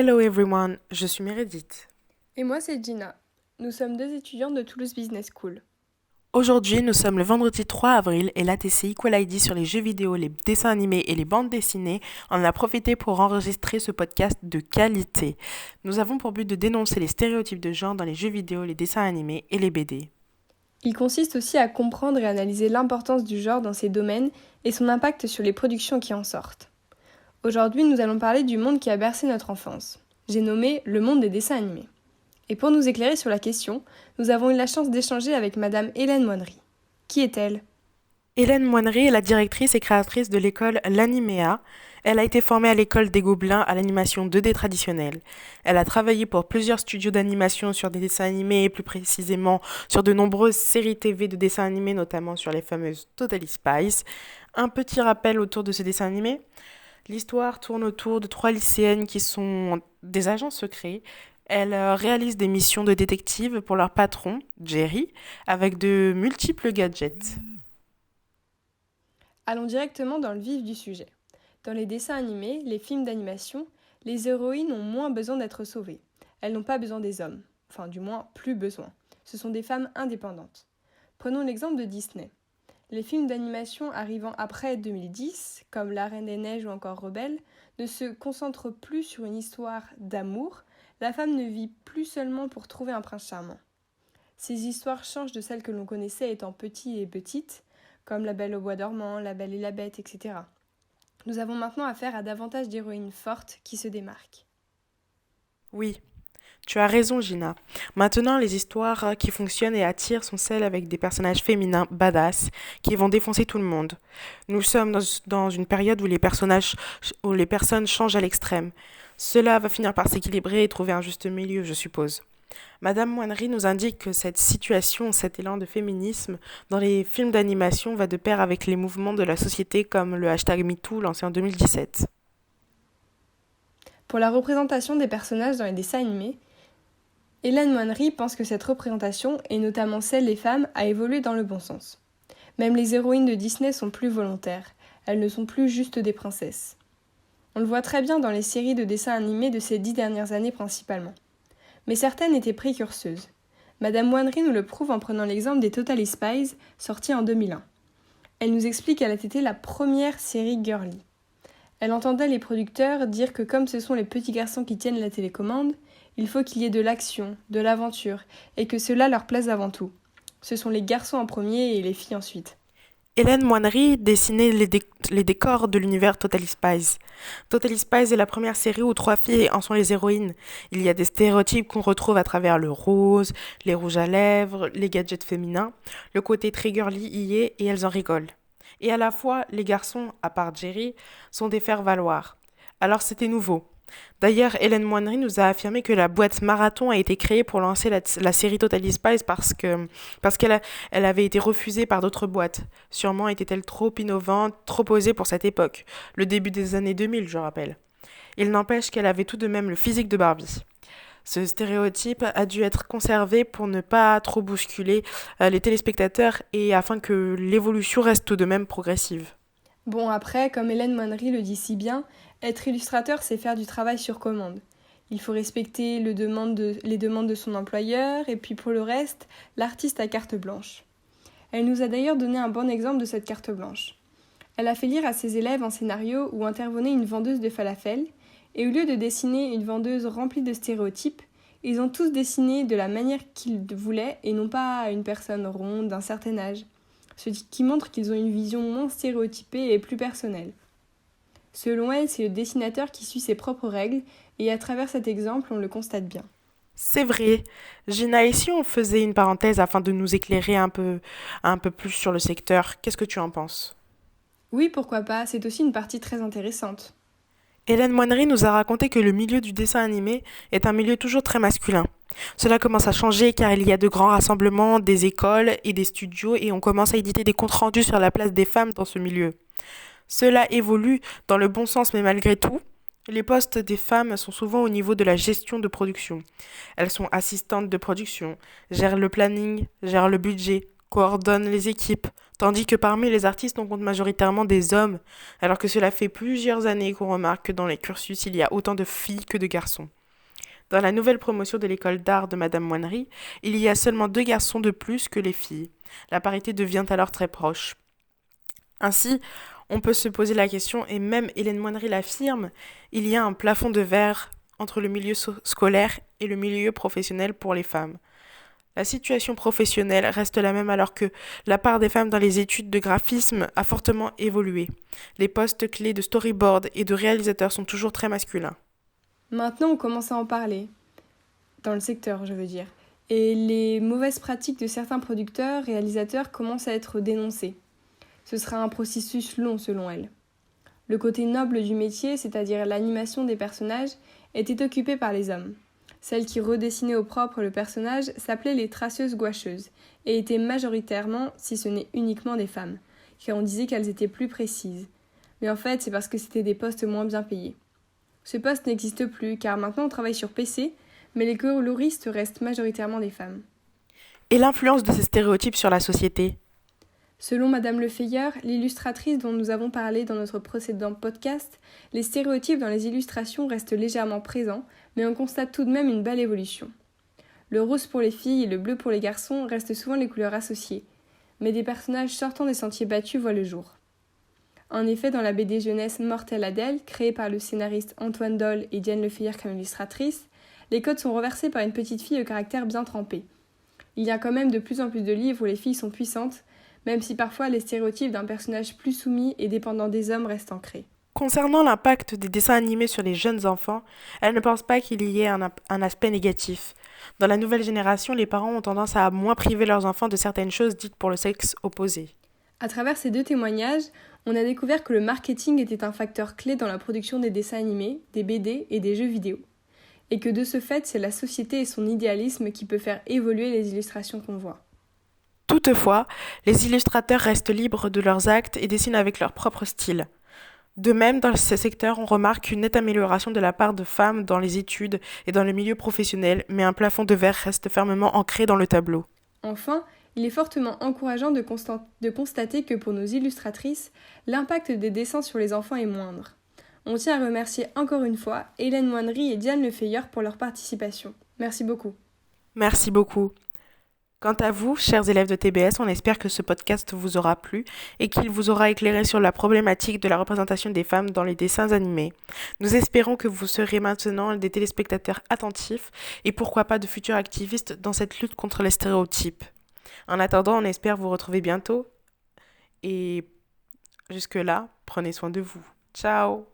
Hello everyone, je suis Meredith. Et moi, c'est Gina. Nous sommes deux étudiantes de Toulouse Business School. Aujourd'hui, nous sommes le vendredi 3 avril et l'ATC Equal ID sur les jeux vidéo, les dessins animés et les bandes dessinées en a profité pour enregistrer ce podcast de qualité. Nous avons pour but de dénoncer les stéréotypes de genre dans les jeux vidéo, les dessins animés et les BD. Il consiste aussi à comprendre et analyser l'importance du genre dans ces domaines et son impact sur les productions qui en sortent. Aujourd'hui, nous allons parler du monde qui a bercé notre enfance. J'ai nommé le monde des dessins animés. Et pour nous éclairer sur la question, nous avons eu la chance d'échanger avec Madame Hélène Moinery. Qui est-elle ? Hélène Moinery est la directrice et créatrice de l'école L'Animéa. Elle a été formée à l'école des Gobelins à l'animation 2D traditionnelle. Elle a travaillé pour plusieurs studios d'animation sur des dessins animés et plus précisément sur de nombreuses séries TV de dessins animés, notamment sur les fameuses Totally Spies. Un petit rappel autour de ce dessin animé. L'histoire tourne autour de trois lycéennes qui sont des agents secrets. Elles réalisent des missions de détective pour leur patron, Jerry, avec de multiples gadgets. Allons directement dans le vif du sujet. Dans les dessins animés, les films d'animation, les héroïnes ont moins besoin d'être sauvées. Elles n'ont pas besoin des hommes. Enfin, du moins, plus besoin. Ce sont des femmes indépendantes. Prenons l'exemple de Disney. Les films d'animation arrivant après 2010, comme La Reine des Neiges ou encore Rebelle, ne se concentrent plus sur une histoire d'amour. La femme ne vit plus seulement pour trouver un prince charmant. Ces histoires changent de celles que l'on connaissait étant petit et petite, comme La Belle au bois dormant, La Belle et la Bête, etc. Nous avons maintenant affaire à davantage d'héroïnes fortes qui se démarquent. Oui, tu as raison, Gina. Maintenant, les histoires qui fonctionnent et attirent sont celles avec des personnages féminins badass qui vont défoncer tout le monde. Nous sommes dans une période où où les personnes changent à l'extrême. Cela va finir par s'équilibrer et trouver un juste milieu, je suppose. Madame Moinery nous indique que cette situation, cet élan de féminisme dans les films d'animation va de pair avec les mouvements de la société comme le hashtag MeToo lancé en 2017. Pour la représentation des personnages dans les dessins animés, Hélène Moinery pense que cette représentation, et notamment celle des femmes, a évolué dans le bon sens. Même les héroïnes de Disney sont plus volontaires, elles ne sont plus juste des princesses. On le voit très bien dans les séries de dessins animés de ces 10 dernières années principalement. Mais certaines étaient précurseuses. Madame Moinery nous le prouve en prenant l'exemple des Totally Spies, sortis en 2001. Elle nous explique qu'elle a été la première série girly. Elle entendait les producteurs dire que comme ce sont les petits garçons qui tiennent la télécommande, il faut qu'il y ait de l'action, de l'aventure, et que cela leur plaise avant tout. Ce sont les garçons en premier et les filles ensuite. Hélène Moinery dessinait les décors de l'univers Totally Spies. Totally Spies est la première série où trois filles en sont les héroïnes. Il y a des stéréotypes qu'on retrouve à travers le rose, les rouges à lèvres, les gadgets féminins. Le côté très girly y est et elles en rigolent. Et à la fois, les garçons, à part Jerry, sont des faire-valoir. Alors c'était nouveau. D'ailleurs, Hélène Moinery nous a affirmé que la boîte Marathon a été créée pour lancer la série Totally Spies parce qu'elle avait été refusée par d'autres boîtes. Sûrement était-elle trop innovante, trop osée pour cette époque, le début des années 2000, je rappelle. Il n'empêche qu'elle avait tout de même le physique de Barbie. Ce stéréotype a dû être conservé pour ne pas trop bousculer les téléspectateurs et afin que l'évolution reste tout de même progressive. Bon après, comme Hélène Moinery le dit si bien, être illustrateur c'est faire du travail sur commande. Il faut respecter les demandes de son employeur et puis pour le reste, l'artiste a carte blanche. Elle nous a d'ailleurs donné un bon exemple de cette carte blanche. Elle a fait lire à ses élèves un scénario où intervenait une vendeuse de falafel et au lieu de dessiner une vendeuse remplie de stéréotypes, ils ont tous dessiné de la manière qu'ils voulaient et non pas une personne ronde d'un certain âge, ce qui montre qu'ils ont une vision moins stéréotypée et plus personnelle. Selon elle, c'est le dessinateur qui suit ses propres règles et à travers cet exemple, on le constate bien. C'est vrai. Gina, et si on faisait une parenthèse afin de nous éclairer un peu plus sur le secteur, qu'est-ce que tu en penses? Oui, pourquoi pas, c'est aussi une partie très intéressante. Hélène Moinery nous a raconté que le milieu du dessin animé est un milieu toujours très masculin. Cela commence à changer car il y a de grands rassemblements, des écoles et des studios et on commence à éditer des comptes rendus sur la place des femmes dans ce milieu. Cela évolue dans le bon sens mais malgré tout, les postes des femmes sont souvent au niveau de la gestion de production. Elles sont assistantes de production, gèrent le planning, gèrent le budget, coordonnent les équipes, Tandis que parmi les artistes, on compte majoritairement des hommes, alors que cela fait plusieurs années qu'on remarque que dans les cursus, il y a autant de filles que de garçons. Dans la nouvelle promotion de l'école d'art de Madame Moinery, il y a seulement 2 garçons de plus que les filles. La parité devient alors très proche. Ainsi, on peut se poser la question, et même Hélène Moinery l'affirme, il y a un plafond de verre entre le milieu scolaire et le milieu professionnel pour les femmes. La situation professionnelle reste la même alors que la part des femmes dans les études de graphisme a fortement évolué. Les postes clés de storyboard et de réalisateur sont toujours très masculins. Maintenant, on commence à en parler, dans le secteur, je veux dire. Et les mauvaises pratiques de certains producteurs, réalisateurs commencent à être dénoncées. Ce sera un processus long selon elle. Le côté noble du métier, c'est-à-dire l'animation des personnages, était occupé par les hommes. Celles qui redessinaient au propre le personnage s'appelaient les traceuses gouacheuses et étaient majoritairement, si ce n'est uniquement des femmes, car on disait qu'elles étaient plus précises. Mais en fait, c'est parce que c'était des postes moins bien payés. Ce poste n'existe plus car maintenant on travaille sur PC, mais les coloristes restent majoritairement des femmes. Et l'influence de ces stéréotypes sur la société? Selon Madame Lefeyer, l'illustratrice dont nous avons parlé dans notre précédent podcast, les stéréotypes dans les illustrations restent légèrement présents, mais on constate tout de même une belle évolution. Le rose pour les filles et le bleu pour les garçons restent souvent les couleurs associées, mais des personnages sortant des sentiers battus voient le jour. En effet, dans la BD jeunesse Mortelle Adèle, créée par le scénariste Antoine Dolle et Diane Lefeyer comme illustratrice, les codes sont renversés par une petite fille au caractère bien trempé. Il y a quand même de plus en plus de livres où les filles sont puissantes, même si parfois les stéréotypes d'un personnage plus soumis et dépendant des hommes restent ancrés. Concernant l'impact des dessins animés sur les jeunes enfants, elle ne pense pas qu'il y ait un aspect négatif. Dans la nouvelle génération, les parents ont tendance à moins priver leurs enfants de certaines choses dites pour le sexe opposé. À travers ces 2 témoignages, on a découvert que le marketing était un facteur clé dans la production des dessins animés, des BD et des jeux vidéo. Et que de ce fait, c'est la société et son idéalisme qui peut faire évoluer les illustrations qu'on voit. Toutefois, les illustrateurs restent libres de leurs actes et dessinent avec leur propre style. De même, dans ces secteurs, on remarque une nette amélioration de la part de femmes dans les études et dans le milieu professionnel, mais un plafond de verre reste fermement ancré dans le tableau. Enfin, il est fortement encourageant de constater que pour nos illustratrices, l'impact des dessins sur les enfants est moindre. On tient à remercier encore une fois Hélène Moinery et Diane Lefeyer pour leur participation. Merci beaucoup. Merci beaucoup. Quant à vous, chers élèves de TBS, on espère que ce podcast vous aura plu et qu'il vous aura éclairé sur la problématique de la représentation des femmes dans les dessins animés. Nous espérons que vous serez maintenant des téléspectateurs attentifs et pourquoi pas de futurs activistes dans cette lutte contre les stéréotypes. En attendant, on espère vous retrouver bientôt et jusque-là, prenez soin de vous. Ciao!